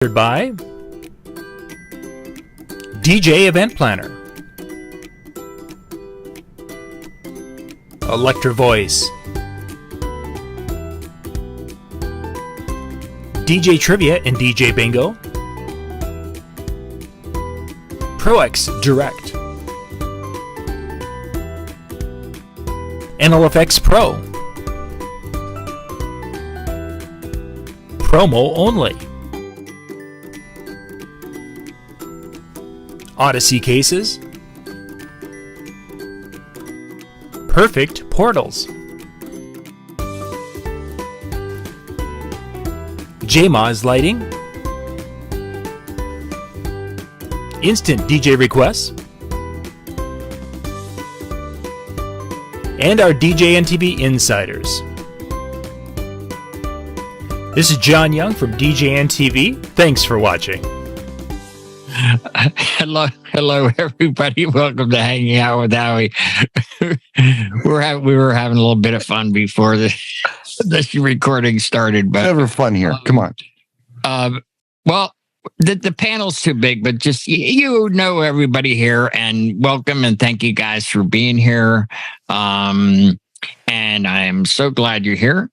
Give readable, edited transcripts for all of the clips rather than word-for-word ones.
By DJ Event Planner, Electra Voice, DJ Trivia and DJ Bingo, ProX Direct, NLFX Pro, Promo Only, Odyssey Cases, Perfect Portals, JMOZ Lighting, Instant DJ Requests, and our DJNTV Insiders. This is John Young from DJNTV. Thanks for watching. Hello, everybody. Welcome to Hanging Out with Howie. We were having a little bit of fun before this recording started, but never fun here. Come on. Well, the panel's too big, but just you know everybody here, and welcome and thank you guys for being here. And I'm so glad you're here.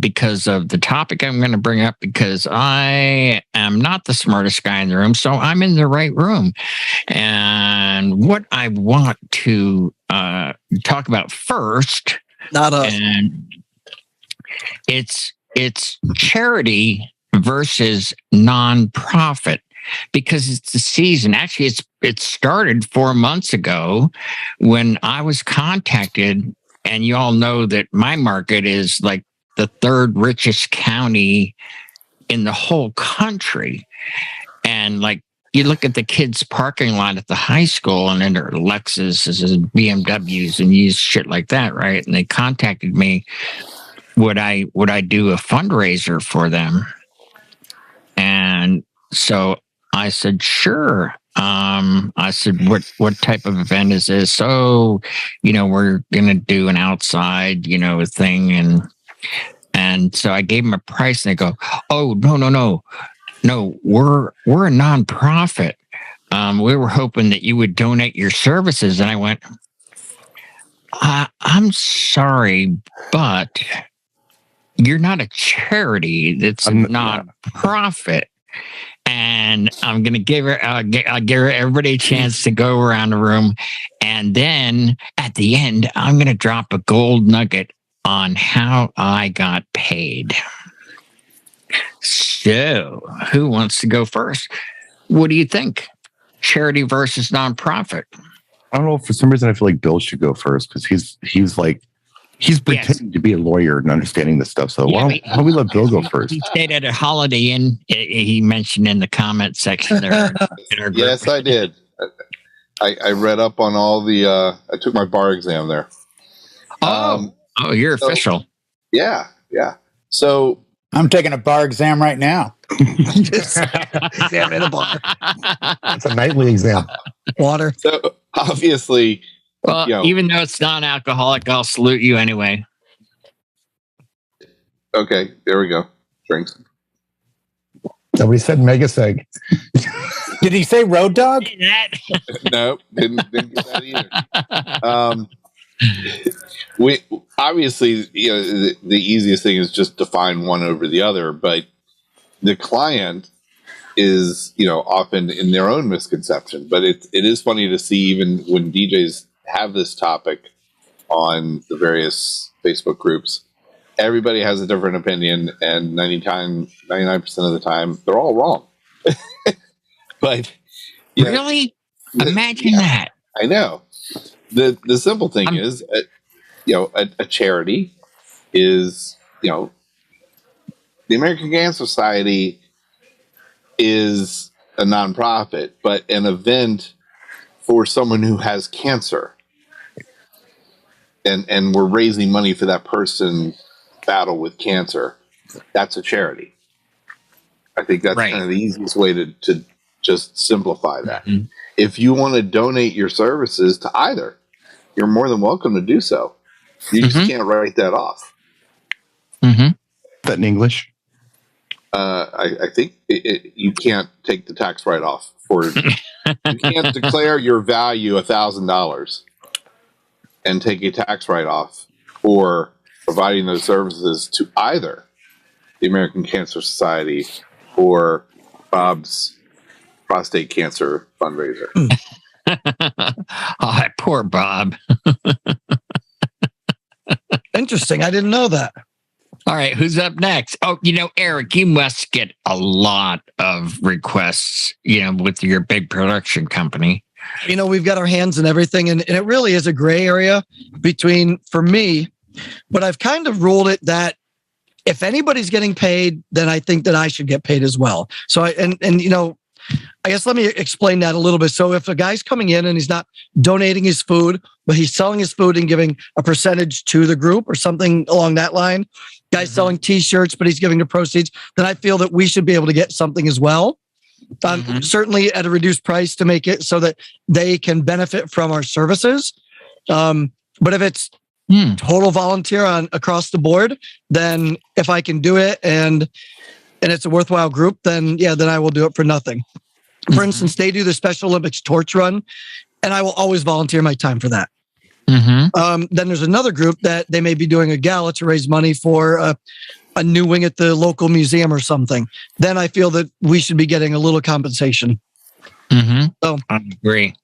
Because of the topic I'm going to bring up, because I am not the smartest guy in the room, so I'm in the right room. And what I want to talk about first, not us, and it's charity versus nonprofit, because it's the season. Actually, it started 4 months ago when I was contacted. And you all know that my market is like the third richest county in the whole country. And like you look at the kids' parking lot at the high school and then their Lexuses and BMWs and use shit like that, right? And they contacted me, would I do a fundraiser for them? And so I said, sure. I said, what type of event is this? So, we're going to do an outside, thing. And so I gave them a price and they go, oh, no, we're a nonprofit. We were hoping that you would donate your services. And I went, I'm sorry, but you're not a charity. It's a nonprofit. And I'm going to give everybody a chance to go around the room. And then at the end, I'm going to drop a gold nugget on how I got paid. So who wants to go first? What do you think? Charity versus nonprofit? I don't know. For some reason, I feel like Bill should go first because he's pretending to be a lawyer and understanding this stuff. So why don't we let Bill go first? He stayed at a Holiday Inn. He mentioned in the comment section there. Yes, I did. I read up on all the. I took my bar exam there. You're official. Yeah. So I'm taking a bar exam right now. Exam in the bar. It's a nightly exam. Water. So obviously. Well, even though it's non-alcoholic, I'll salute you anyway. Okay, there we go. Drinks. Nobody said mega seg. Did he say road dog? No, didn't get that either. We obviously, the easiest thing is just define one over the other, but the client is, often in their own misconception. But it is funny to see even when DJs have this topic on the various Facebook groups, everybody has a different opinion, and 99% of the time they're all wrong. But really, imagine that. I know. The simple thing is, a charity is, the American Cancer Society is a nonprofit, but an event for someone who has cancer. And we're raising money for that person's battle with cancer. That's a charity. I think that's kind of the easiest way to just simplify that. Mm-hmm. If you want to donate your services to either, you're more than welcome to do so. You just can't write that off. Mm-hmm. That in English? I think you can't take the tax write-off for. You can't declare your value $1,000 and take a tax write-off for providing those services to either the American Cancer Society or Bob's prostate cancer fundraiser. Oh, poor Bob. Interesting. I didn't know that. All right, who's up next? Oh, Eric, you must get a lot of requests, with your big production company. We've got our hands in everything, and it really is a gray area between, for me, but I've kind of ruled it that if anybody's getting paid, then I think that I should get paid as well. So, I guess let me explain that a little bit. So if a guy's coming in and he's not donating his food, but he's selling his food and giving a percentage to the group or something along that line, guy's selling T-shirts, but he's giving the proceeds, then I feel that we should be able to get something as well. Certainly at a reduced price to make it so that they can benefit from our services. But if it's total volunteer across the board, then if I can do it and it's a worthwhile group, then I will do it for nothing. For instance, they do the Special Olympics torch run, and I will always volunteer my time for that. Then there's another group that they may be doing a gala to raise money for a new wing at the local museum or something. Then I feel that we should be getting a little compensation. So I agree.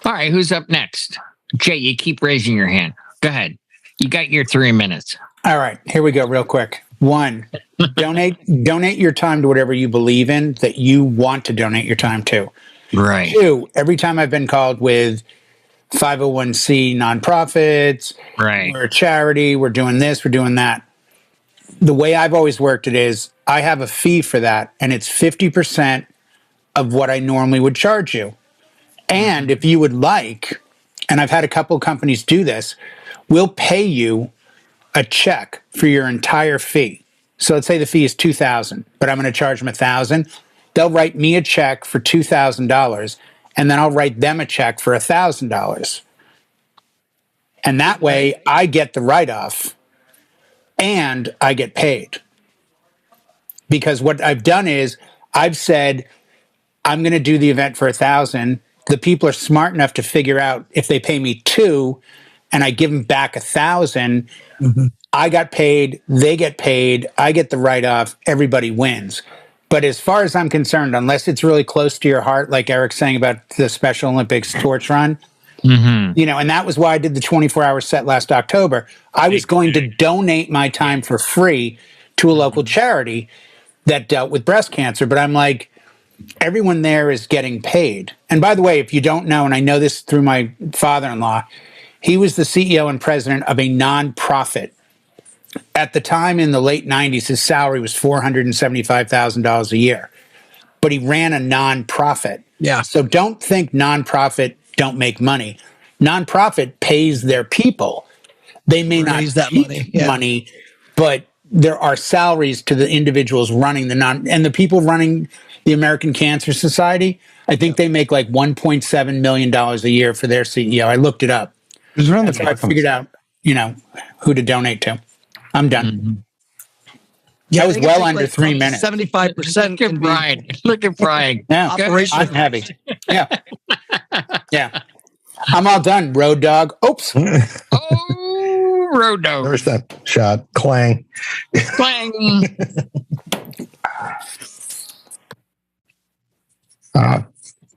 All right, who's up next? Jay, you keep raising your hand. Go ahead. You got your 3 minutes. All right, here we go real quick. 1, donate your time to whatever you believe in that you want to donate your time to. Right. 2, every time I've been called with 501c nonprofits, right, we're a charity, we're doing this, we're doing that. The way I've always worked it is I have a fee for that, and it's 50% of what I normally would charge you. And if you would like, and I've had a couple of companies do this, we'll pay you a check for your entire fee. So let's say the fee is $2,000, but I'm going to charge them $1,000. They'll write me a check for $2,000, and then I'll write them a check for $1,000. And that way I get the write-off and I get paid. Because what I've done is I've said, I'm going to do the event for $1,000. The people are smart enough to figure out if they pay me $2,000 and I give them back $1,000, I got paid, they get paid, I get the write-off, everybody wins. But as far as I'm concerned, unless it's really close to your heart, like Eric's saying about the Special Olympics torch run, and that was why I did the 24-hour set last October. I was going to donate my time for free to a local charity that dealt with breast cancer. But I'm like, everyone there is getting paid. And by the way, if you don't know, and I know this through my father-in-law, he was the CEO and president of a nonprofit. At the time in the late 90s, his salary was $475,000 a year. But he ran a nonprofit. Yeah. So don't think nonprofit don't make money. Nonprofit pays their people. They may not raise that money, but there are salaries to the individuals running and the people running the American Cancer Society. I think they make like $1.7 million a year for their CEO. I looked it up. That's how I figured out, who to donate to. I'm done. Yeah, that was well under 3 minutes. 75%. Look at Brian. Look at Brian. Yeah, I'm heavy. Yeah. Yeah. I'm all done, Road Dog. Oops. Oh, Road Dog. There's that shot. Clang. Clang.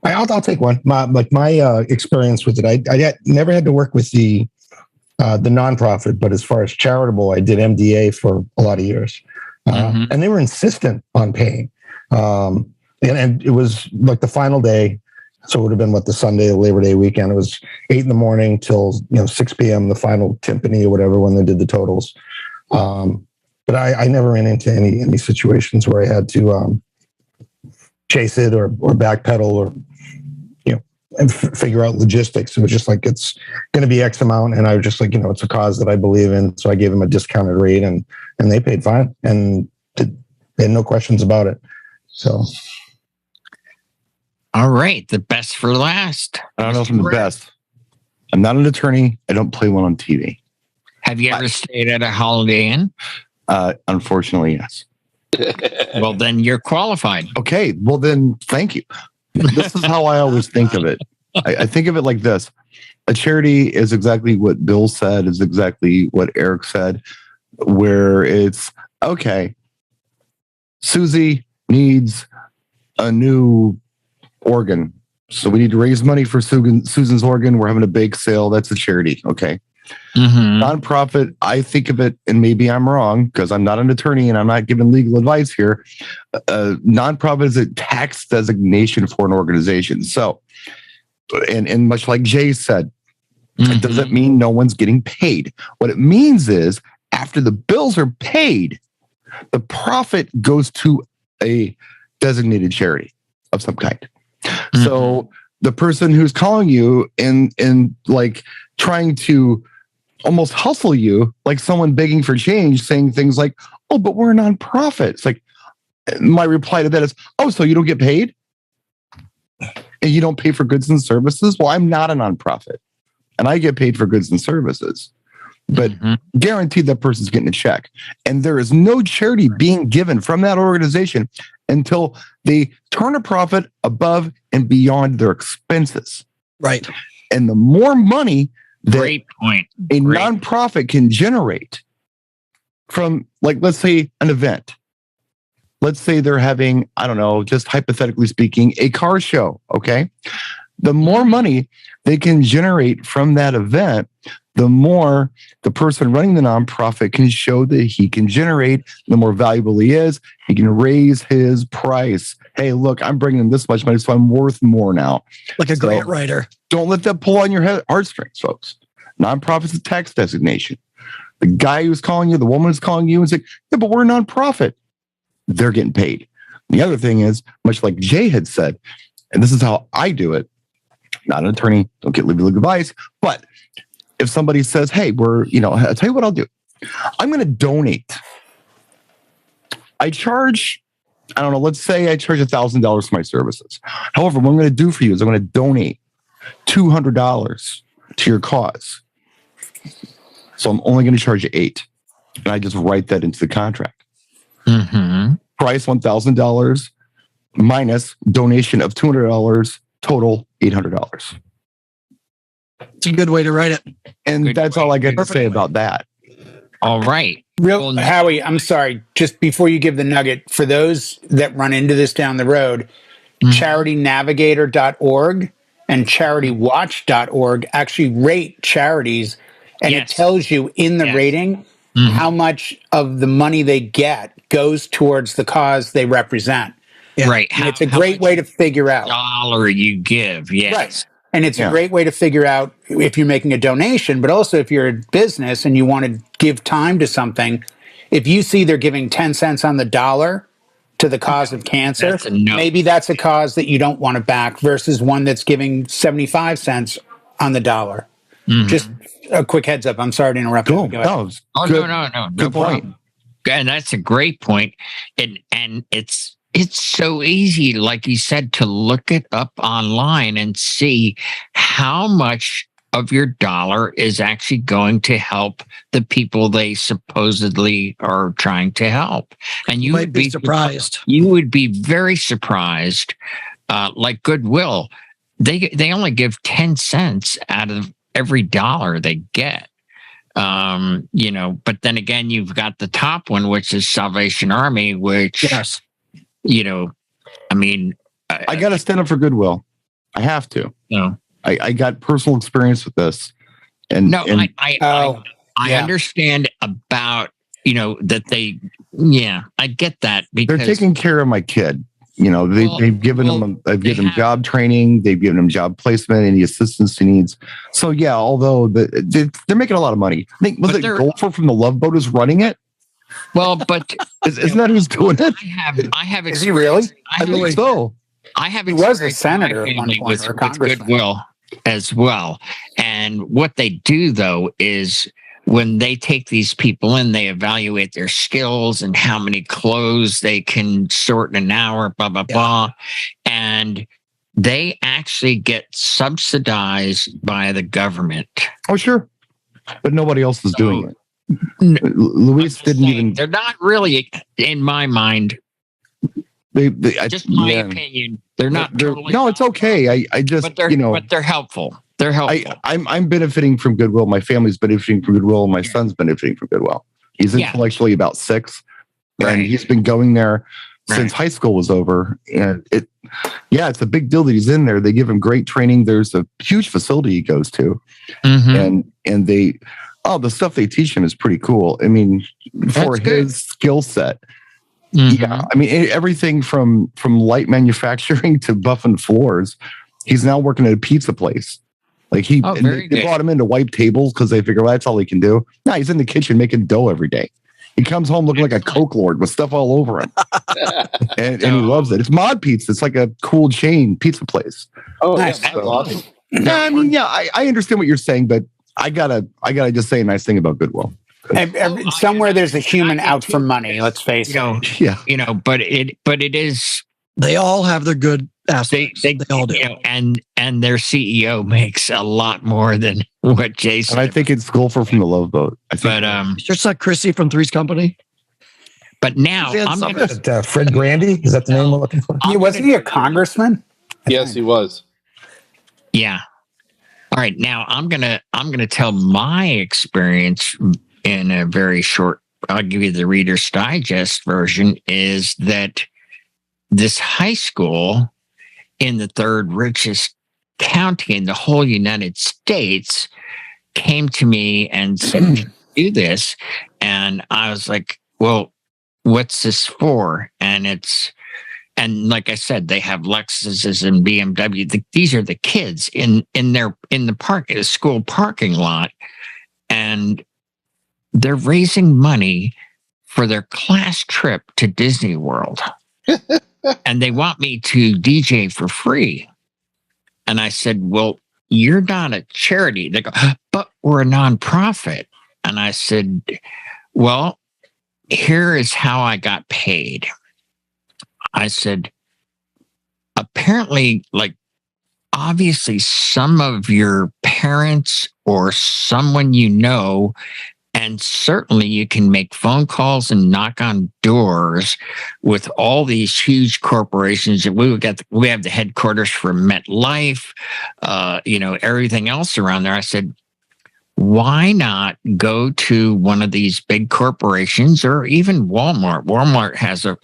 I'll take one. My experience with it, I never had to work with the nonprofit, but as far as charitable, I did MDA for a lot of years, and they were insistent on paying. And it was like the final day, so it would have been the Sunday, the Labor Day weekend. It was 8 a.m. till 6 p.m. the final timpani or whatever when they did the totals. But I never ran into any situations where I had to chase it or backpedal or and figure out logistics. It was just like, it's going to be X amount. And I was just like, it's a cause that I believe in. So I gave them a discounted rate and they paid fine and they had no questions about it. So. All right. The best for last. I don't know if I'm the best. I'm not an attorney. I don't play one on TV. Have you ever stayed at a Holiday Inn? Unfortunately, yes. Well, then you're qualified. Okay, well then, thank you. This is how I always think of it. I think of it like this. A charity is exactly what Bill said, is exactly what Eric said, where it's, okay, Susie needs a new organ. So we need to raise money for Susan's organ. We're having a bake sale. That's a charity. Okay. Nonprofit, I think of it, and maybe I'm wrong because I'm not an attorney and I'm not giving legal advice here. Nonprofit is a tax designation for an organization. So, and much like Jay said, it doesn't mean no one's getting paid. What it means is after the bills are paid, the profit goes to a designated charity of some kind. So the person who's calling you and like trying to almost hustle you, like someone begging for change, saying things like, "Oh, but we're a nonprofit." It's like, my reply to that is, "Oh, so you don't get paid? And you don't pay for goods and services?" Well, I'm not a nonprofit and I get paid for goods and services, but guaranteed that person's getting a check. And there is no charity being given from that organization until they turn a profit above and beyond their expenses. Right. And the more money that Great point. a nonprofit can generate from, like, let's say an event. Let's say they're having, I don't know, just hypothetically speaking, a car show. Okay. The more money they can generate from that event, the more the person running the nonprofit can show that he can generate, the more valuable he is. He can raise his price. Hey, look, I'm bringing in this much money, so I'm worth more now. Like a grant writer. Don't let that pull on your heartstrings, folks. Nonprofit's a tax designation. The guy who's calling you, the woman who's calling you and saying, "Yeah, but we're a nonprofit," they're getting paid. The other thing is, much like Jay had said, and this is how I do it, not an attorney, don't get legal advice, but if somebody says, "Hey, I'll tell you what I'll do. I'm going to donate." I charge, I don't know, let's say I charge $1,000 for my services. However, what I'm going to do for you is I'm going to donate $200 to your cause. So I'm only going to charge you $8. And I just write that into the contract. Price $1,000 minus donation of $200, total $800. It's a good way to write it. And Good that's way. all I got to Perfect say way. about that. All right. Howie, I'm sorry. Just before you give the nugget, for those that run into this down the road, charitynavigator.org and charitywatch.org actually rate charities, and it tells you in the rating how much of the money they get goes towards the cause they represent. Yeah. Right. And it's a great way to figure out. Dollar you give. Yes. Right. And it's a great way to figure out if you're making a donation, but also if you're a business and you want to give time to something. If you see they're giving 10 cents on the dollar to the cause of cancer, That's a no. maybe that's a cause that you don't want to back versus one that's giving 75 cents on the dollar. Just a quick heads up. I'm sorry to interrupt. Cool. Go ahead. No, No good point. problem. And that's a great point. And it's so easy, like you said, to look it up online and see how much of your dollar is actually going to help the people they supposedly are trying to help. And you might would be surprised. You would be very surprised. Like Goodwill, they only give 10 cents out of every dollar they get. But then again, you've got the top one, which is Salvation Army, which I got to stand up for Goodwill. I have to. I got personal experience with this. I understand about, that I get that because they're taking care of my kid. They've given him, I've given him job training. They've given him job placement, any assistance he needs. So yeah, although they're making a lot of money. I think, was it Gopher from the Love Boat is running it? Well, but isn't that who's doing it? I have. Is he really? I think so. I have. He was a senator at one point, with or congressman. Goodwill as well. And what they do though is when they take these people in, they evaluate their skills and how many clothes they can sort in an hour, blah blah blah, and they actually get subsidized by the government. Oh, sure. But nobody else is doing it. Luis didn't even. They're not really, in my mind. Just my opinion. They're not totally. No, it's okay. I just, but they're helpful. They're helpful. I'm benefiting from goodwill. My family's benefiting from goodwill. My son's benefiting from goodwill. He's intellectually about 6, and he's been going there since high school was over. And it's a big deal that he's in there. They give him great training. There's a huge facility he goes to, and they, the stuff they teach him is pretty cool. I mean, for his skill set. Yeah, I mean, everything from light manufacturing to buffing floors. He's now working at a pizza place. Like they brought him in to wipe tables because they figure, well, that's all he can do. No, he's in the kitchen making dough every day. He comes home looking like a Coke Lord with stuff all over him, and he loves it. It's Mod Pizza. It's like a cool chain pizza place. Oh, nice. That's awesome. I mean, I understand what you're saying, but I gotta just say a nice thing about Goodwill. Somewhere there's a human out for money. Let's face it. But it is. They all have their good aspects. They all do. And their CEO makes a lot more than what Jason. And I think it's Golfer from the Love Boat. Just like Chrissy from Three's Company. But now Fred Grandy, is that the name we're looking for? Wasn't he a congressman? Yes, he was. Yeah. All right. Now I'm gonna tell my experience in a very short. I'll give you the Reader's Digest version. Is that this high school in the 3rd richest county in the whole United States came to me and said, "Do this," and I was like, "Well, what's this for?" And like I said, they have Lexuses and BMW. These are the kids in the school parking lot, and they're raising money for their class trip to Disney World. And they want me to DJ for free. And I said, well, you're not a charity. They go, but we're a nonprofit. And I said, well, here is how I got paid. I said, apparently, obviously some of your parents or someone and certainly you can make phone calls and knock on doors with all these huge corporations. We have the headquarters for MetLife, everything else around there. I said, why not go to one of these big corporations or even Walmart? Walmart has a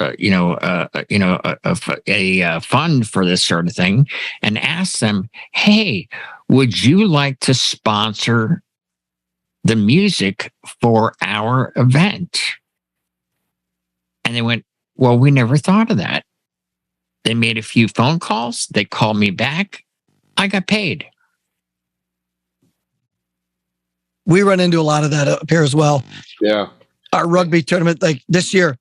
fund for this sort of thing, and ask them, hey, would you like to sponsor the music for our event? And they went, well, we never thought of that. They made a few phone calls. They called me back. I got paid. We run into a lot of that up here as well. Yeah. Our rugby tournament, like this year,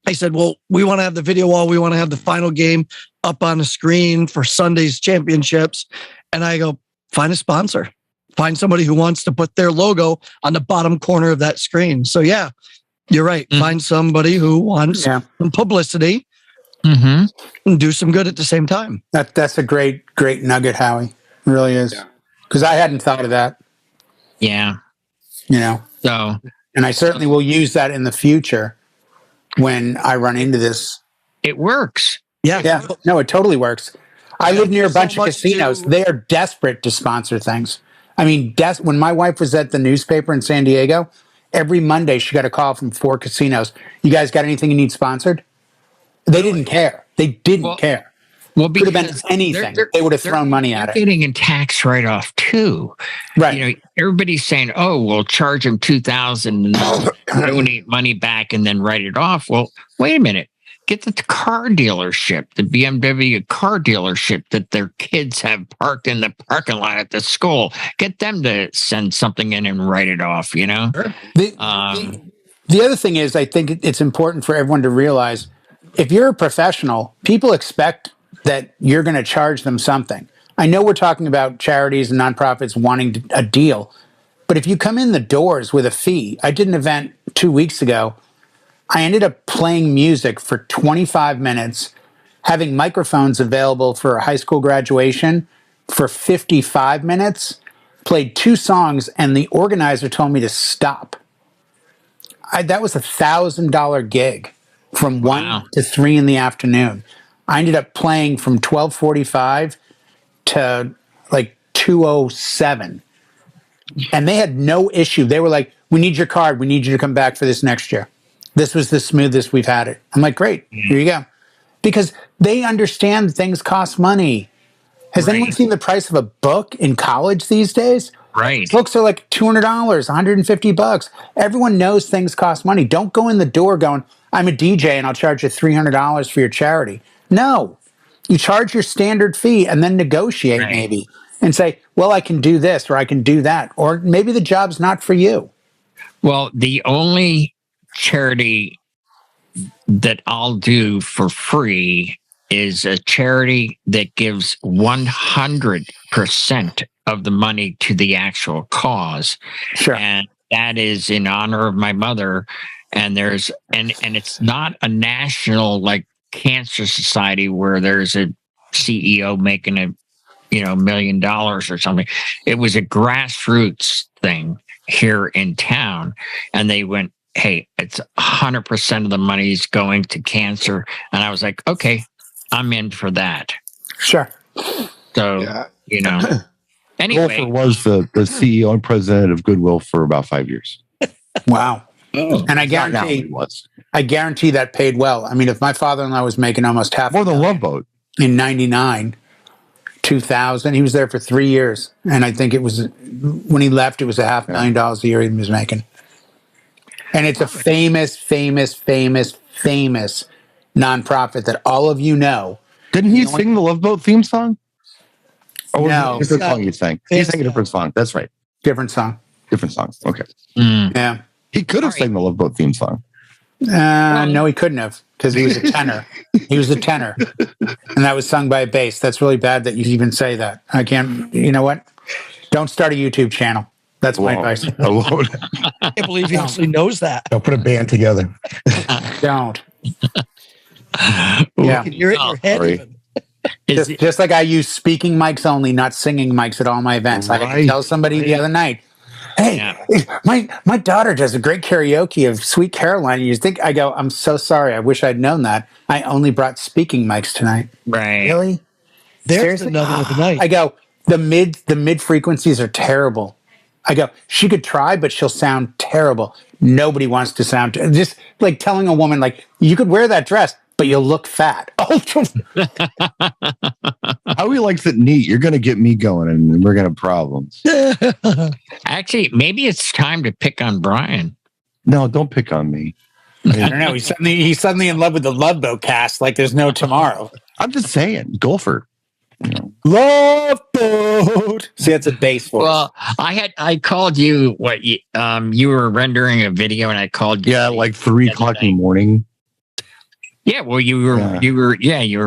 I said, well, we want to have the video wall. We want to have the final game up on the screen for Sunday's championships. And I go, find a sponsor. Find somebody who wants to put their logo on the bottom corner of that screen. So yeah, you're right. Find somebody who wants some publicity and do some good at the same time. That's a great nugget, Howie. It really is. Because I hadn't thought of that. Yeah. So, and I certainly will use that in the future when I run into this. It works. Yeah. No, it totally works. I live near a bunch of casinos. They are desperate to sponsor things. I mean, when my wife was at the newspaper in San Diego, every Monday she got a call from 4 casinos. You guys got anything you need sponsored? They didn't care. They didn't care. Well, could have been anything. They would have thrown money at it. Getting a tax write-off too, right? Everybody's saying, "Oh, we'll charge them $2,000 and donate money back and then write it off." Well, wait a minute. Get the car dealership, the BMW car dealership that their kids have parked in the parking lot at the school. Get them to send something in and write it off. The other thing is, I think it's important for everyone to realize, if you're a professional, people expect that you're going to charge them something. I know we're talking about charities and nonprofits wanting a deal, but if you come in the doors with a fee, I did an event 2 weeks ago. I ended up playing music for 25 minutes, having microphones available for a high school graduation for 55 minutes, played 2 songs, and the organizer told me to stop. that was $1,000 gig from Wow. 1 to 3 in the afternoon. I ended up playing from 12:45 to like 2:07. And they had no issue. They were like, "We need your card. We need you to come back for this next year." This was the smoothest we've had it. I'm like, "Great. Here you go." Because they understand things cost money. Has anyone seen the price of a book in college these days? Right. Books are like $200, $150. Everyone knows things cost money. Don't go in the door going, "I'm a DJ and I'll charge you $300 for your charity." No, you charge your standard fee and then negotiate maybe and say, "Well, I can do this or I can do that." Or maybe the job's not for you. Well, the only charity that I'll do for free is a charity that gives 100% of the money to the actual cause. Sure. And that is in honor of my mother. And there's and it's not a national like cancer society where there's a CEO making a $1 million or something. It was a grassroots thing here in town. And they went, "Hey, it's 100% of the money's going to cancer." And I was like, "Okay, I'm in for that." Sure. So, anyway. Golfer was the CEO and president of Goodwill for about 5 years. Wow. Oh. And I Now guarantee he was. that paid well. I mean, if my father-in-law was making almost half More than Love Boat. in 99, 2000, he was there for 3 years. And I think it was, when he left, it was $500,000 a year he was making. And it's a famous nonprofit that all of you know. Didn't he sing the Love Boat theme song? Or No. was it a different song you sang? He sang a different song. That's right. Different song. Different song. Okay. Yeah. He could have sang the Love Boat theme song. No, he couldn't have because he was a tenor. He was a tenor. And that was sung by a bass. That's really bad that you even say that. I can't, you know what? Don't start a YouTube channel. That's my advice. Alone. I can't believe he actually knows that. They'll put a band together. Don't. You Yeah. can hear it in your head. Sorry. Even. Just like I use speaking mics only, not singing mics at all my events. I had to Right. tell somebody the other night, "Hey, my daughter does a great karaoke of Sweet Caroline." And you think, I go, "I'm so sorry. I wish I'd known that. I only brought speaking mics tonight." Right. Really? There's Seriously? another of the night. I go, the mid frequencies are terrible. I go, "She could try, but she'll sound terrible." Nobody wants to sound just like telling a woman, like, "You could wear that dress, but you'll look fat." Oh, Howie likes it neat. You're going to get me going and we're going to have problems. Actually, maybe it's time to pick on Brian. No, don't pick on me. I don't know. He's suddenly in love with the Love Boat cast, like there's no tomorrow. I'm just saying, golfer. Love Boat. See, that's a bass voice. Well, I called you you were rendering a video and I called you. Yeah, like 3 o'clock in the morning. Yeah, well you were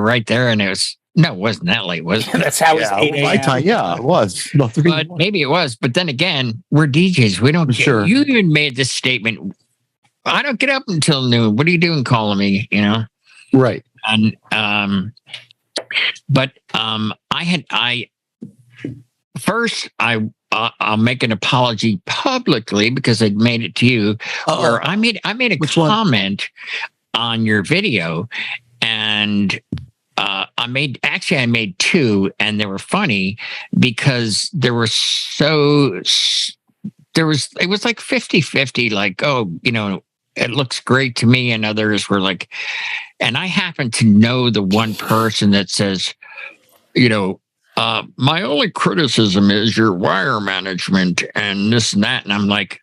right there and it wasn't that late, was it? That's how it's 8 my a.m. time. Yeah, it was. No, 3 But maybe it was. But then again, we're DJs. We don't Sure. You even made this statement. I don't get up until noon. What are you doing calling me? Right. And I'll make an apology publicly because I'd made it to you. Or I made a comment on your video, and I made 2, and they were funny because it was like 50-50, like, it looks great to me, and others were like, and I happen to know the one person that says, my only criticism is your wire management and this and that. And I'm like,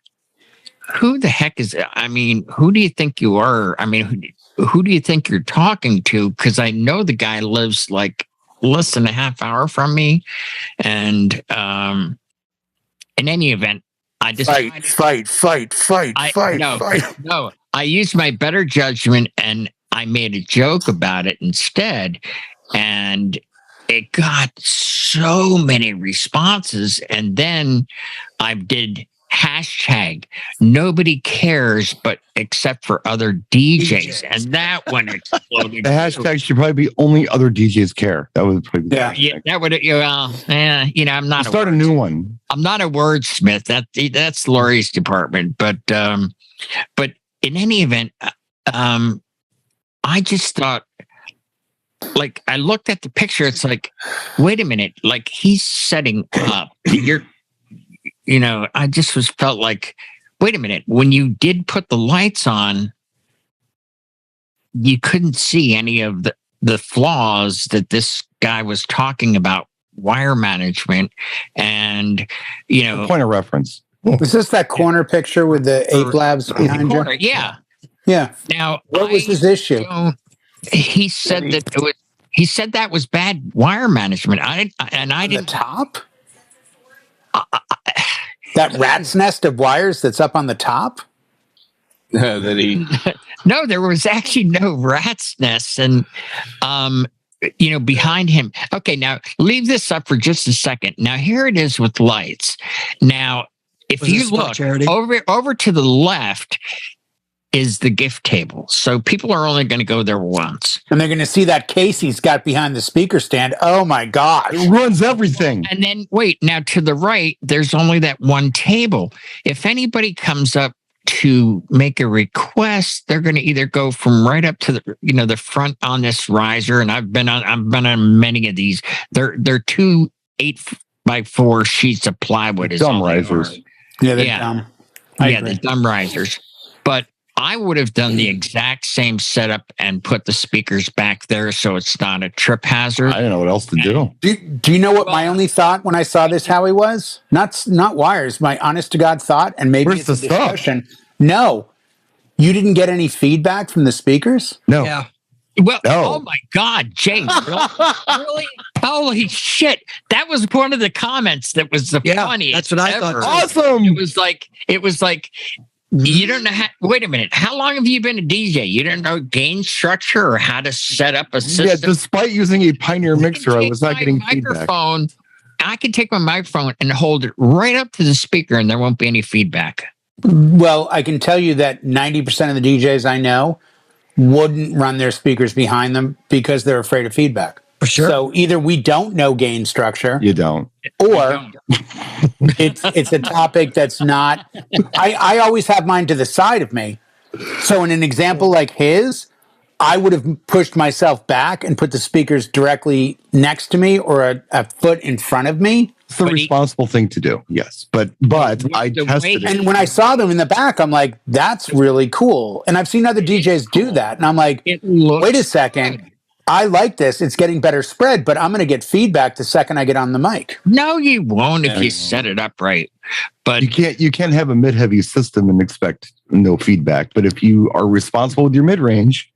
who the heck is, who do you think you are? Who do you think you're talking to? Because I know the guy lives like less than a half hour from me. And in any event, I decided fight. No, I used my better judgment and I made a joke about it instead. And it got so many responses. And then I did hashtag nobody cares but except for other DJs. And that one exploded. The hashtag should probably be only other DJs care. That would probably be that would I'm not start a new one. I'm not a wordsmith. That's Lori's department. But in any event, I just thought, like, I looked at the picture. It's like, wait a minute, like he's setting up. I just felt like, wait a minute, when you did put the lights on, you couldn't see any of the flaws that this guy was talking about, wire management, and point of reference. Was this that corner picture with the ape labs behind you? Yeah. Now, what was his issue? He said that that was bad wire management. I didn't. The top? That rat's nest of wires that's up on the top? That he No, there was actually no rat's nest, and behind him. Okay, now leave this up for just a second. Now here it is with lights. Now, if you look over to the left is the gift table. So people are only going to go there once. And they're going to see that case he's got behind the speaker stand. Oh my gosh. It ruins everything. And then wait, now to the right, there's only that one table. If anybody comes up to make a request, they're going to either go from right up to the front on this riser. And I've been on many of these. They're 2 8x4 sheets of plywood. Is dumb risers. Yeah, they're dumb. The dumb risers. But I would have done the exact same setup and put the speakers back there so it's not a trip hazard. I didn't know what else to do. Do you know what my only thought when I saw this, Howie, was? Not wires. My honest to God thought, and maybe Where's it's a the stuff? discussion. No. You didn't get any feedback from the speakers? No. Yeah. Well, No. Oh my God, Jay, really? Holy shit. That was one of the comments that was the funniest. That's what I ever. thought. Awesome. It was like, you don't know how, wait a minute. How long have you been a DJ? You don't know gain structure or how to set up a system? Yeah, despite using a Pioneer mixer, I was not getting feedback. I can take my microphone and hold it right up to the speaker and there won't be any feedback. Well, I can tell you that 90% of the DJs I know wouldn't run their speakers behind them because they're afraid of feedback. For sure. So either we don't know gain structure, You don't. or it's a topic that's not. I always have mine to the side of me. So in an example like his, I would have pushed myself back and put the speakers directly next to me or a foot in front of me. It's the responsible thing to do. Yes, but I tested it. And when I saw them in the back, I'm like, that's really cool. And I've seen other DJs do that, and I'm like, wait a second. I like this. It's getting better spread, but I'm going to get feedback the second I get on the mic. No, you won't if you set it up right. But you can't have a mid-heavy system and expect no feedback. But if you are responsible with your mid-range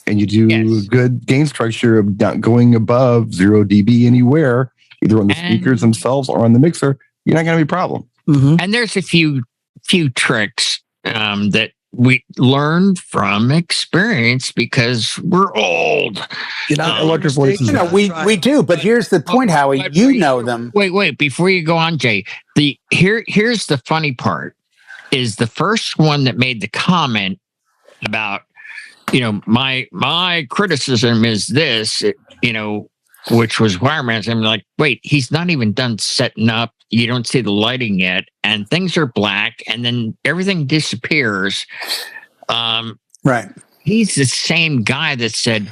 and you do a good gain structure of not going above 0 dB anywhere, either on the speakers themselves or on the mixer, you're not going to be a problem. Mm-hmm. And there's a few tricks that we learned from experience because we're old. Electric voices. You know, we do, but here's the point, Howie. You know them. Wait, before you go on, Jay. Here's the funny part is the first one that made the comment about, my criticism is this, which was wire management. I'm like, wait, he's not even done setting up. You don't see the lighting yet, and things are black, and then everything disappears. Right. He's the same guy that said,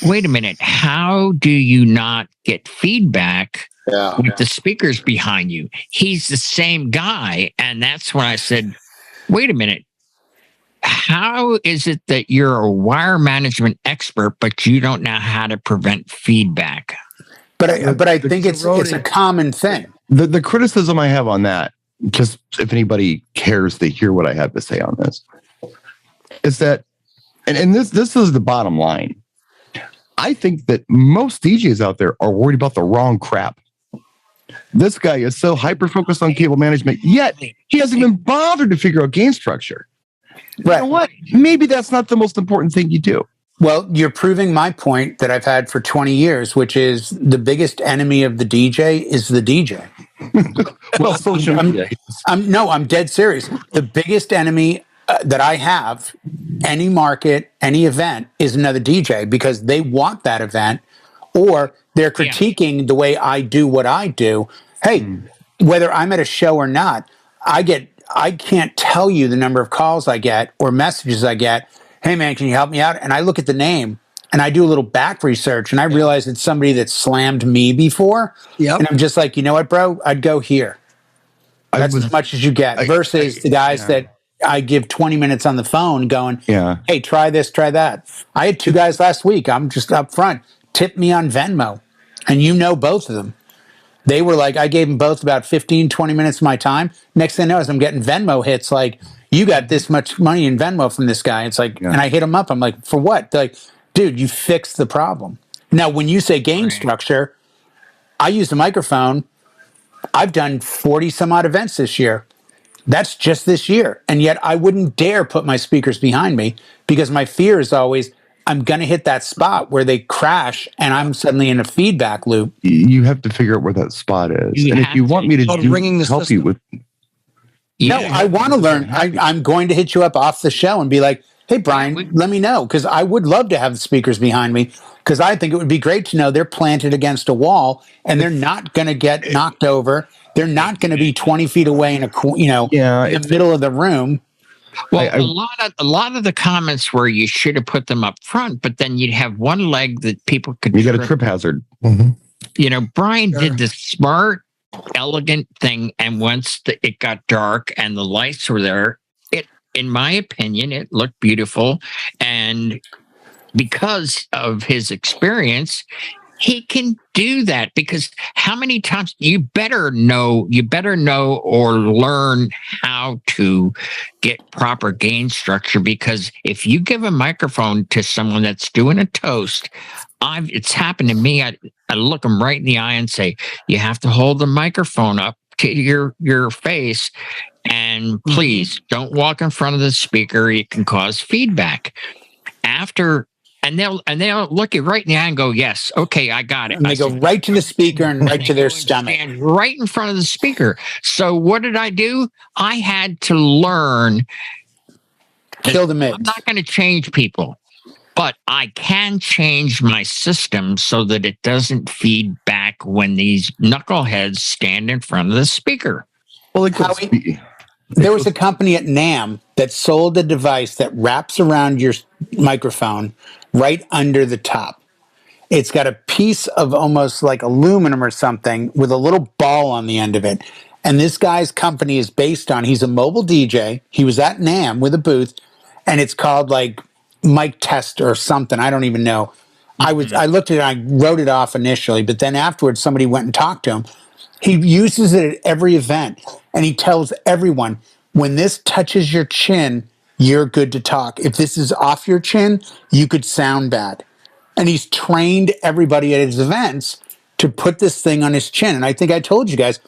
wait a minute, how do you not get feedback with the speakers behind you? He's the same guy. And that's when I said, wait a minute, how is it that you're a wire management expert, but you don't know how to prevent feedback? But I think it's a common thing. The criticism I have on that, just if anybody cares to hear what I have to say on this, is that, and this is the bottom line. I think that most DJs out there are worried about the wrong crap. This guy is so hyper-focused on cable management, yet he hasn't even bothered to figure out gain structure. Right. You know what? Maybe that's not the most important thing you do. Well, you're proving my point that I've had for 20 years, which is the biggest enemy of the DJ is the DJ. Well, social media. I'm dead serious. The biggest enemy that I have, any market, any event, is another DJ because they want that event or they're critiquing the way I do what I do. Hey, whether I'm at a show or not, I get I can't tell you the number of calls I get or messages I get. Hey man, can you help me out? And I look at the name and I do a little back research and I realize it's somebody that slammed me before. Yep. And I'm just like, you know what, bro? I'd go here. That's as much as you get versus the guys that I give 20 minutes on the phone going, hey, try this, try that. I had 2 guys last week. I'm just up front. Tip me on Venmo. And you know both of them. They were like, I gave them both about 15, 20 minutes of my time. Next thing I know is I'm getting Venmo hits like, you got this much money in Venmo from this guy. It's like, and I hit him up. I'm like, for what? They're like, dude, you fixed the problem. Now, when you say game structure, I use a microphone. I've done 40 some odd events this year. That's just this year. And yet I wouldn't dare put my speakers behind me because my fear is always I'm going to hit that spot where they crash and I'm suddenly in a feedback loop. You have to figure out where that spot is. And if you want me to help you with... No, I want to learn. I'm going to hit you up off the show and be like, hey, Brian, let me know. Because I would love to have the speakers behind me because I think it would be great to know they're planted against a wall and they're not going to get knocked over. They're not going to be 20 feet away in in the middle of the room. Well, a lot of the comments were you should have put them up front, but then you'd have one leg that people could. You got a trip hazard. Mm-hmm. Brian did the smart, elegant thing, and once it got dark and the lights were there, in my opinion, it looked beautiful, and because of his experience, he can do that because how many times you better know or learn how to get proper gain structure, because if you give a microphone to someone that's doing a toast, it's happened to me. I look them right in the eye and say, you have to hold the microphone up to your face and please don't walk in front of the speaker. It can cause feedback. And they'll look you right in the eye and go, yes, okay, I got it. And they go right to the speaker and right to their stomach. Stand right in front of the speaker. So what did I do? I had to learn. Kill the mix. I'm not going to change people, but I can change my system so that it doesn't feed back when these knuckleheads stand in front of the speaker. Well, Howie, there was a company at NAMM that sold a device that wraps around your microphone right under the top. It's got a piece of almost like aluminum or something with a little ball on the end of it. And this guy's company is based on, he's a mobile DJ. He was at NAMM with a booth, and it's called like Mic Test or something. I don't even know. I looked at it, I wrote it off initially, but then afterwards somebody went and talked to him. He uses it at every event, and he tells everyone, when this touches your chin, you're good to talk. If this is off your chin, you could sound bad. And he's trained everybody at his events to put this thing on his chin. And I think I told you guys,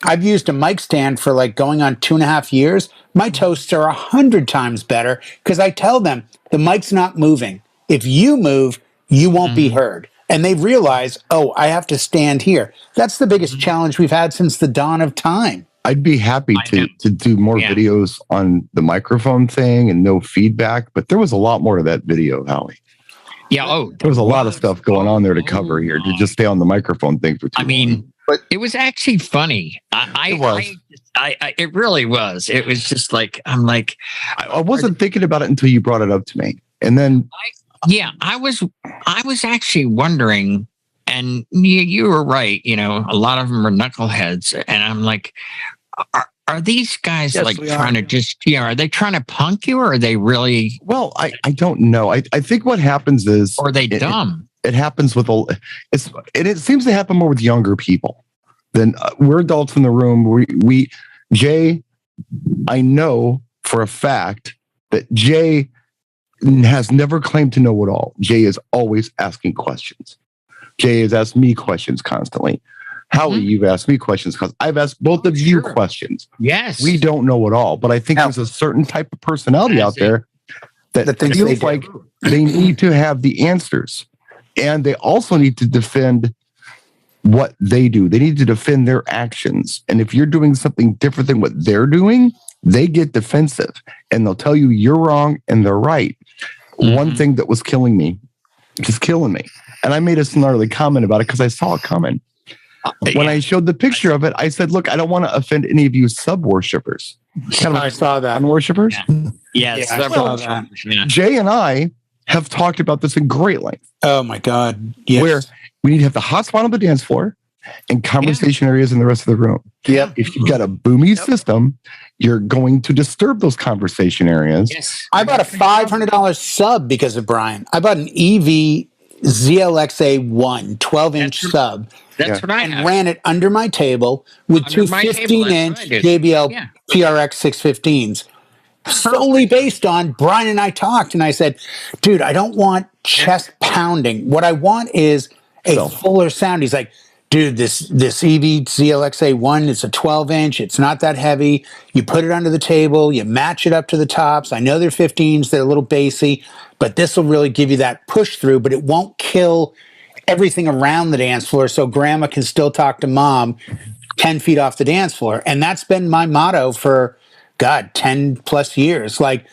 I've used a mic stand for like going on 2.5 years. My toasts are 100 times better because I tell them the mic's not moving. If you move, you won't be heard. And they realize, oh, I have to stand here. That's the biggest challenge we've had since the dawn of time. I'd be happy to do more videos on the microphone thing and no feedback, but there was a lot more to that video, Howie. Yeah, there was a lot of stuff going on there to cover here to just stay on the microphone thing for too long. But it was actually funny. It really was. It was just like, I'm like, I wasn't thinking about it until you brought it up to me. And then I was actually wondering, and you were right, a lot of them are knuckleheads, and I'm like, are these guys trying to just, are they trying to punk you, or are they really? Well, I don't know. I think what happens is, or are they dumb? It happens with it seems to happen more with younger people than we're adults in the room. Jay, I know for a fact that Jay has never claimed to know it all. Jay is always asking questions. Jay has asked me questions constantly. Howie, you've asked me questions because I've asked both of you questions. Yes. We don't know it all, but I think there's a certain type of personality out there that feels like they need to have the answers. And they also need to defend what they do. They need to defend their actions. And if you're doing something different than what they're doing, they get defensive and they'll tell you you're wrong and they're right. One thing that was killing me, just killing me. And I made a snarly comment about it because I saw it coming. When I showed the picture of it, I said, look, I don't want to offend any of you sub-worshippers. I saw that. Worshippers. Yes. Yeah, I saw that. Yeah. Jay and I have talked about this in great length. Oh my God. Yes. Where we need to have the hot spot on the dance floor and conversation areas in the rest of the room. Yep. If you've got a boomy system, you're going to disturb those conversation areas. Yes. I bought a $500 sub because of Brian. I bought an EV ZLXA1 12-inch sub. That's what I and have. ran it under my table with Under two my table, 15-inch that's what I did. JBL Yeah. PRX 615s. Solely based on Brian and I talked, and I said, dude, I don't want chest pounding. What I want is a fuller sound. He's like, dude, this EV ZLXA1, it's a 12-inch. It's not that heavy. You put it under the table. You match it up to the tops. I know they're 15s. They're a little bassy, but this will really give you that push through, but it won't kill everything around the dance floor, so grandma can still talk to mom 10 feet off the dance floor. And that's been my motto for, God, 10 plus years. Like,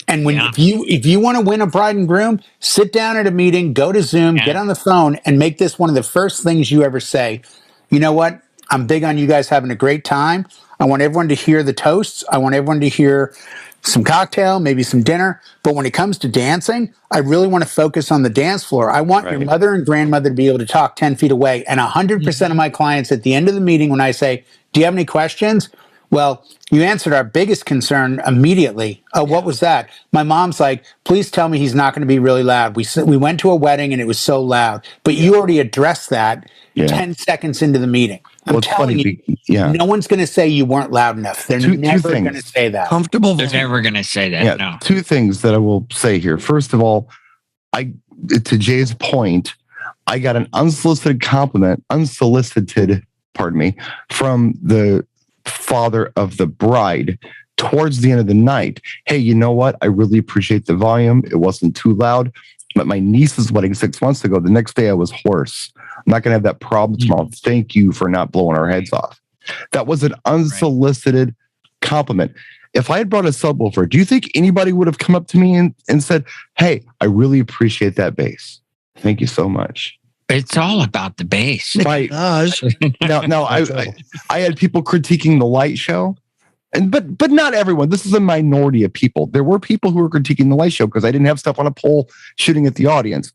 and when if you want to win a bride and groom, sit down at a meeting, go to Zoom, get on the phone, and make this one of the first things you ever say. You know what? I'm big on you guys having a great time. I want everyone to hear the toasts. I want everyone to hear some cocktail, maybe some dinner. But when it comes to dancing, I really want to focus on the dance floor. I want your mother and grandmother to be able to talk 10 feet away. And 100% of my clients at the end of the meeting, when I say, do you have any questions? Well, you answered our biggest concern immediately. Oh, what was that? My mom's like, please tell me he's not going to be really loud. We went to a wedding and it was so loud. But you already addressed that 10 seconds into the meeting. I'm telling you, no one's going to say you weren't loud enough. They're never going to say that. Comfortable. They're never going to say that. No. Two things that I will say here. First of all, to Jay's point, I got an unsolicited, from the father of the bride towards the end of the night. Hey, you know what? I really appreciate the volume. It wasn't too loud. But my niece's wedding 6 months ago, the next day I was hoarse. I'm not going to have that problem tomorrow. Thank you for not blowing our heads off. That was an unsolicited compliment. If I had brought a subwoofer, do you think anybody would have come up to me and said, hey, I really appreciate that bass. Thank you so much. It's all about the bass. Right. Now, I had people critiquing the light show. But not everyone. This is a minority of people. There were people who were critiquing the light show because I didn't have stuff on a pole shooting at the audience.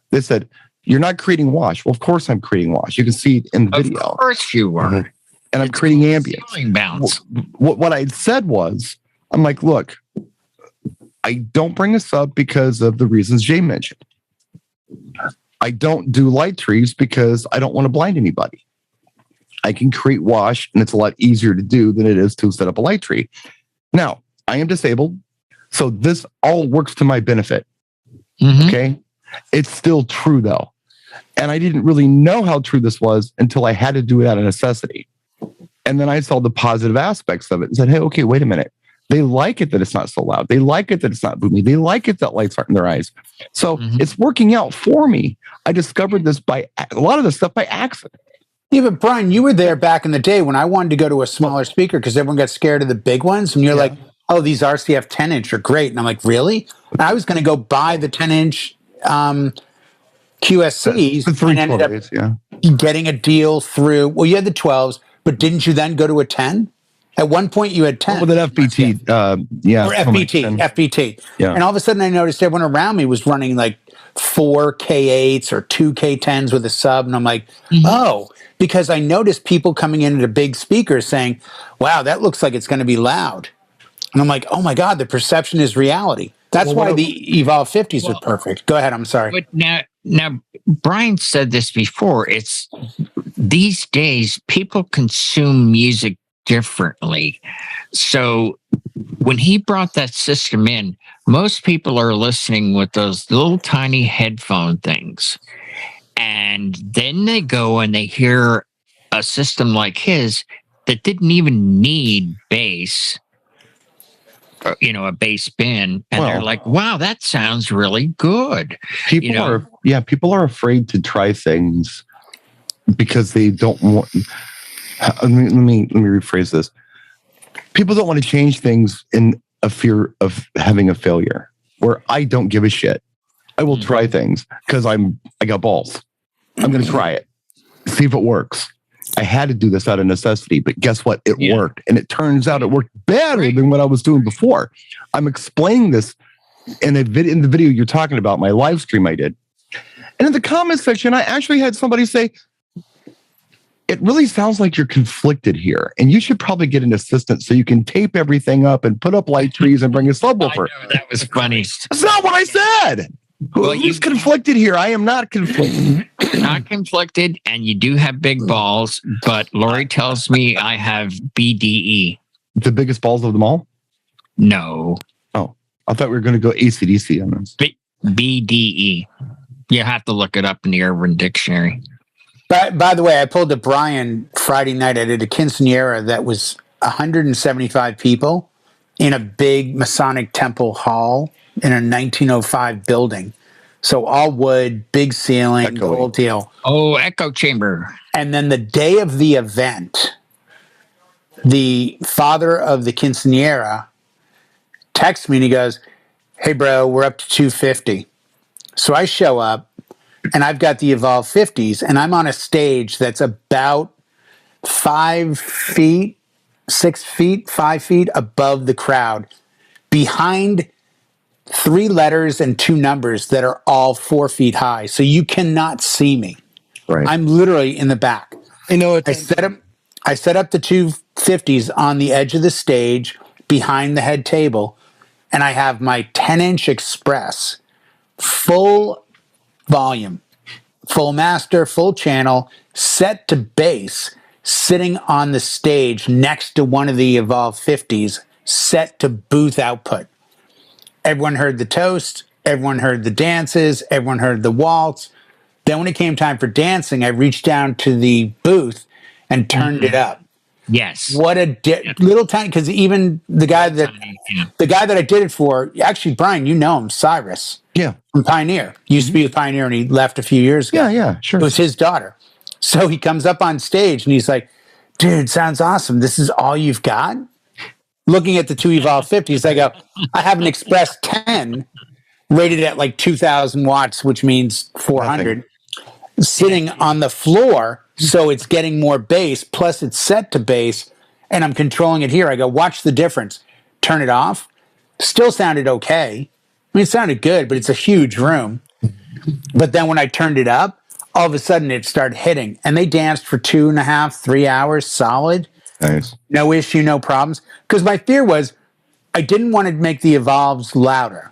They said, you're not creating wash. Well, of course I'm creating wash. You can see it in the video. Of course you were. And I'm creating ambience. Bounce. What I said was, I'm like, look, I don't bring this up because of the reasons Jay mentioned. I don't do light trees because I don't want to blind anybody. I can create wash, and it's a lot easier to do than it is to set up a light tree. Now, I am disabled, so this all works to my benefit. Okay? It's still true, though. And I didn't really know how true this was until I had to do it out of necessity. And then I saw the positive aspects of it and said, hey, okay, wait a minute. They like it that it's not so loud. They like it that it's not boomy. They like it that lights aren't in their eyes. So it's working out for me. I discovered this by a lot of this stuff by accident. Yeah, but Brian, you were there back in the day when I wanted to go to a smaller speaker because everyone got scared of the big ones. And you're like, oh, these RCF 10-inch are great. And I'm like, really? And I was going to go buy the 10-inch QSCs and ended up getting a deal through. Well, you had the 12s, but didn't you then go to a 10? At one point, you had 10. With an FBT, or FBT. Yeah. And all of a sudden, I noticed everyone around me was running like 4 K8s or 2 K10s with a sub. And I'm like, oh, because I noticed people coming in at a big speaker saying, wow, that looks like it's going to be loud. And I'm like, oh my God, the perception is reality. That's why the Evolve 50s are perfect. Go ahead. I'm sorry. But now, Brian said this before. It's these days, people consume music differently. So when he brought that system in, most people are listening with those little tiny headphone things. And then they go and they hear a system like his that didn't even need bass, a bass bin. And they're like, wow, that sounds really good. People are afraid to try things because they don't want. Let me rephrase this. People don't want to change things in a fear of having a failure. Where I don't give a shit. I will try things because I got balls. I'm going to try it, see if it works. I had to do this out of necessity, but guess what? It Yeah. worked. And it turns out it worked better than what I was doing before. I'm explaining this in the video you're talking about, my live stream I did. And in the comment section, I actually had somebody say, it really sounds like you're conflicted here, and you should probably get an assistant so you can tape everything up and put up light trees and bring a subwoofer. I know, that was funny. That's not what I said. Well, Who's conflicted here? I am not conflicted. Not conflicted, and you do have big balls, but Lori tells me I have BDE. The biggest balls of them all? No. Oh, I thought we were going to go AC/DC on this. BDE. You have to look it up in the Urban Dictionary. By the way, I pulled a Brian Friday night. I did a quinceanera that was 175 people in a big Masonic temple hall in a 1905 building. So all wood, big ceiling, the whole deal. Oh, echo chamber. And then the day of the event, the father of the quinceanera texts me and he goes, "Hey, bro, we're up to 250. So I show up. And I've got the Evolve 50s, and I'm on a stage that's about 5 feet, 6 feet, 5 feet above the crowd, behind 3 letters and 2 numbers that are all 4 feet high. So you cannot see me. Right. I'm literally in the back. You know what? I set up the 250s on the edge of the stage behind the head table, and I have my 10-inch Express full volume, full master, full channel, set to bass, sitting on the stage next to one of the Evolve 50s, set to booth output. Everyone heard the toast, everyone heard the dances, everyone heard the waltz. Then when it came time for dancing, I reached down to the booth and turned it up. Yes. What a little tiny, because even the guy that I did it for, actually, Brian, you know him, Cyrus. Yeah. From Pioneer. Used to be with Pioneer and he left a few years ago. Yeah, sure. It was his daughter. So he comes up on stage and he's like, "Dude, sounds awesome. This is all you've got?" Looking at the 2 Evolve 50s, I go, "I have an Express 10 rated at like 2,000 watts, which means 400, sitting on the floor. So it's getting more bass, plus it's set to bass, and I'm controlling it here." I go, "Watch the difference." Turn it off. Still sounded okay. I mean, it sounded good, but it's a huge room. But then when I turned it up, all of a sudden it started hitting. And they danced for 2.5, 3 hours solid. Nice. No issue, no problems. Because my fear was I didn't want to make the Evolves louder.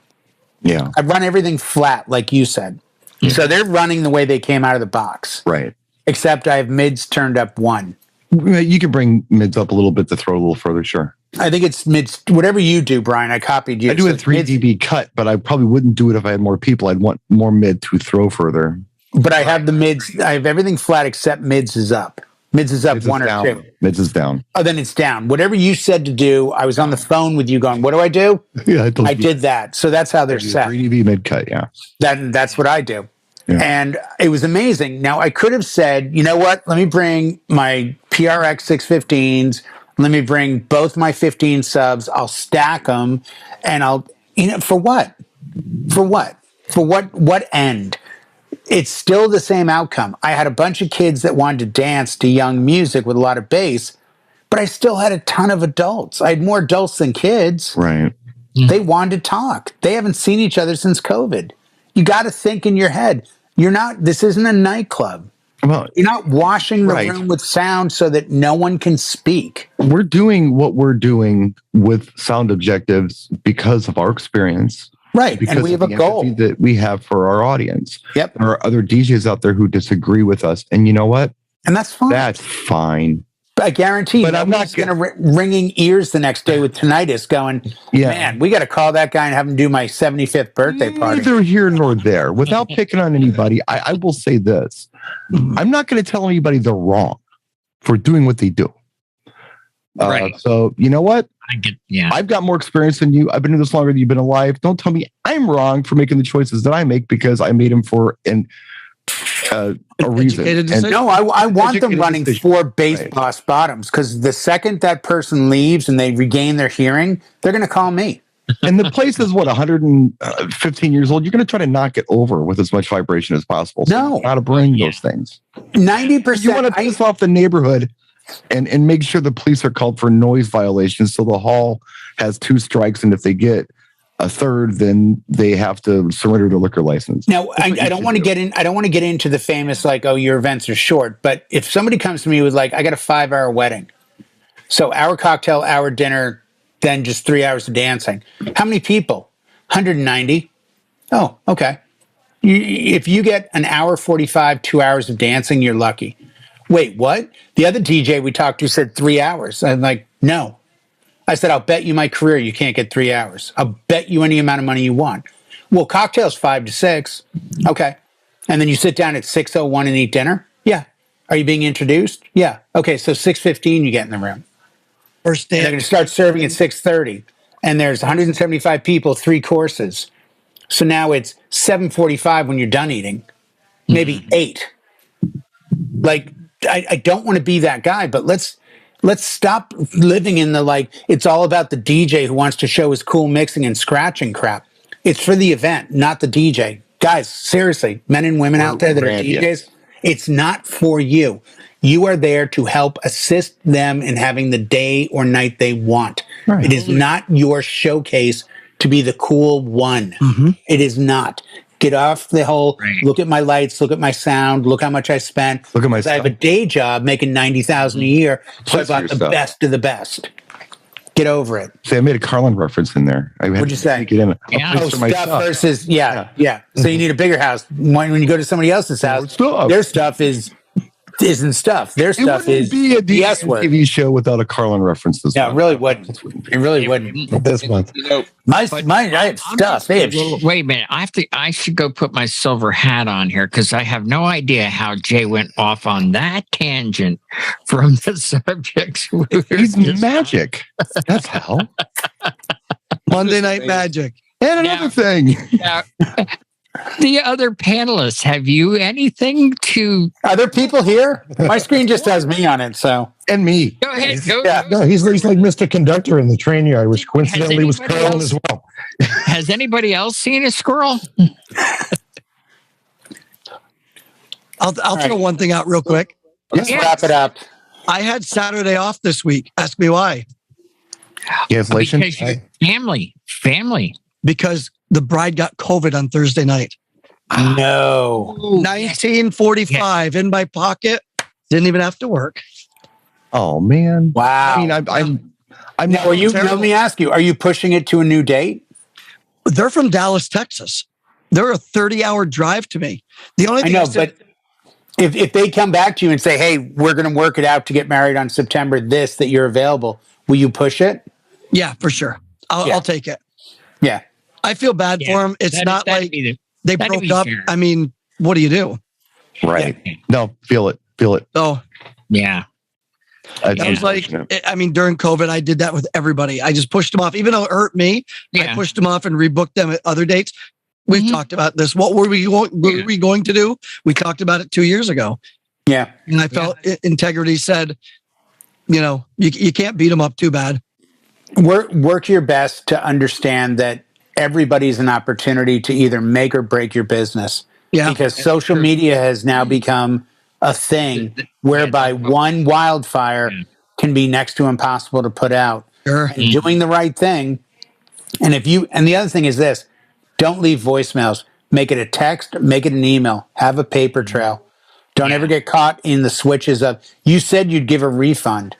Yeah. I run everything flat, like you said. Yeah. So they're running the way they came out of the box. Right. Except I have mids turned up 1. You can bring mids up a little bit to throw a little further, sure. I think it's mids. Whatever you do, Brian, I copied you. I do a 3 dB cut, but I probably wouldn't do it if I had more people. I'd want more mid to throw further. But I have the mids. I have everything flat except mids is up. Mids is up mids 1 or 2. Mids is down. Oh, then it's down. Whatever you said to do, I was on the phone with you going, "What do I do?" Yeah, I did that. So that's how they're set. 3 dB mid cut, yeah. That's what I do. Yeah. And it was amazing. Now, I could have said, you know what? Let me bring my PRX 615s. Let me bring both my 15 subs. I'll stack them. And for what? For what? For what end? It's still the same outcome. I had a bunch of kids that wanted to dance to young music with a lot of bass, but I still had a ton of adults. I had more adults than kids. Right. They wanted to talk. They haven't seen each other since COVID. You got to think in your head. This isn't a nightclub. Well, you're not washing the room with sound so that no one can speak. We're doing what we're doing with sound objectives because of our experience. Right. And we have a goal that we have for our audience. Yep. There are other DJs out there who disagree with us. And you know what? And that's fine. That's fine. But I guarantee but I'm not going to ringing ears the next day with tinnitus going, "Man, we got to call that guy and have him do my 75th birthday party." Neither here nor there. Without picking on anybody, I will say this. I'm not going to tell anybody they're wrong for doing what they do. Right. So, you know what? Yeah. I've got more experience than you. I've been doing this longer than you've been alive. Don't tell me I'm wrong for making the choices that I make because I made them for a reason. And no, I want them running for bass boss bottoms because the second that person leaves and they regain their hearing, they're going to call me. And the place is what 115 years old. You're going to try to knock it over with as much vibration as possible. So No. you got to bring those things. 90%. You want to piss off the neighborhood and make sure the police are called for noise violations. So the hall has 2 strikes, and if they get a third, then they have to surrender their liquor license. Now, I don't want to get in. I don't want to get into the famous like, oh, your events are short. But if somebody comes to me with like, I got a 5-hour wedding, so hour cocktail, hour dinner, then just 3 hours of dancing. How many people? 190. Oh, okay. If you get an hour 45, 2 hours of dancing, you're lucky. Wait, what? The other DJ we talked to said 3 hours. I'm like, no. I said, I'll bet you my career you can't get 3 hours. I'll bet you any amount of money you want. Well, cocktails 5 to 6. Okay. And then you sit down at 6:01 and eat dinner? Yeah. Are you being introduced? Yeah. Okay, so 6:15 you get in the room. First And they're day. going to start serving at 6:30. And there's 175 people, 3 courses. So now it's 7:45 when you're done eating. Maybe 8. Like, I don't want to be that guy, but let's stop living in the like it's all about the DJ who wants to show his cool mixing and scratching crap. It's for the event, not the DJ. Guys, seriously, men and women out there that are DJs, it's not for you. You are there to help assist them in having the day or night they want. Right. It is not your showcase to be the cool one. It is not. Get off the whole, look at my lights, look at my sound, look how much I spent. Look at my I have a day job making $90,000 a year, so I Plus your bought the stuff. best of the best. Get over it. See, I made a Carlin reference in there. What'd you say? Get in. Yeah. Place Oh, for my stuff versus, yeah. So you need a bigger house. When you go to somebody else's house, stuff. their stuff isn't stuff. Their It stuff wouldn't is be a the S word. DJNTV show without a Carlin reference. This Yeah, it month. really wouldn't. It really wouldn't. This month. You know, I have stuff. They have Wait a minute. I should go put my silver hat on here because I have no idea how Jay went off on that tangent from the subjects. He's magic. That's how. Monday Night Magic. And another thing. Now, the other panelists, have you anything to Are there people here? My screen just has me on it, so And me. go ahead? Go, Yeah. No, he's like Mr. Conductor in the train yard, which coincidentally was anybody Carlin else- as well. Has anybody else seen a squirrel? I'll throw right. one thing out real quick. let's Yes. wrap it up. I had Saturday off this week. Ask me why. Cancellation. Because you- family. Because the bride got COVID on Thursday night. No. 1945 in my pocket. Didn't even have to work. Oh man. Wow. I mean, I'm Now, let me ask you, are you pushing it to a new date? They're from Dallas, Texas. They're a 30-hour drive to me. The only I thing know, said- but if they come back to you and say, hey, we're going to work it out to get married on September this, that you're available, will you push it? yeah, for sure. Yeah. I'll take it. Yeah. I feel bad for them. It's not like they that'd broke be up. fair. I mean, what do you do? right. No, feel it. So Yeah. That's I was like, unfortunate. I mean, during COVID, I did that with everybody. I just pushed them off, even though it hurt me. I Yeah. pushed them off and rebooked them at other dates. We've Mhm. talked about this. What were we going to do? We talked about it 2 years ago, Yeah. and I felt integrity said, you can't beat them up too bad. Work your best to understand that everybody's an opportunity to either make or break your business. Yeah, Because social media has now become a thing whereby one wildfire can be next to impossible to put out. sure. And doing the right thing. And the other thing is this, don't leave voicemails. Make it a text, make it an email, have a paper trail. Don't ever get caught in the switches of, you said you'd give a refund.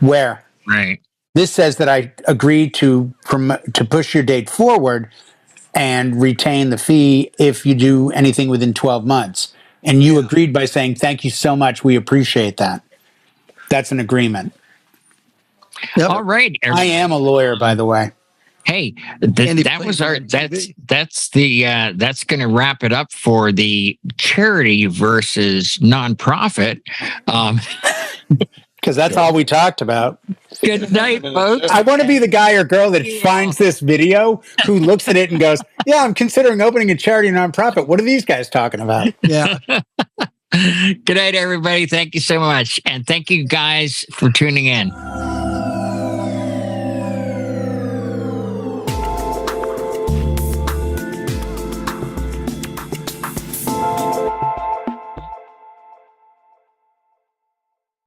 Where? Right. This says that I agreed to push your date forward and retain the fee if you do anything within 12 months. And you agreed by saying, thank you so much. We appreciate that. That's an agreement. Yep. All right. I am a lawyer, by the way. Hey, Andy that plays was our on TV. that's going to wrap it up for the charity versus nonprofit. Because that's all we talked about. Good night, folks. I want to be the guy or girl that finds this video, who looks at it and goes, yeah, I'm considering opening a charity or nonprofit. What are these guys talking about? Yeah. Good night, everybody. Thank you so much, and thank you guys for tuning in.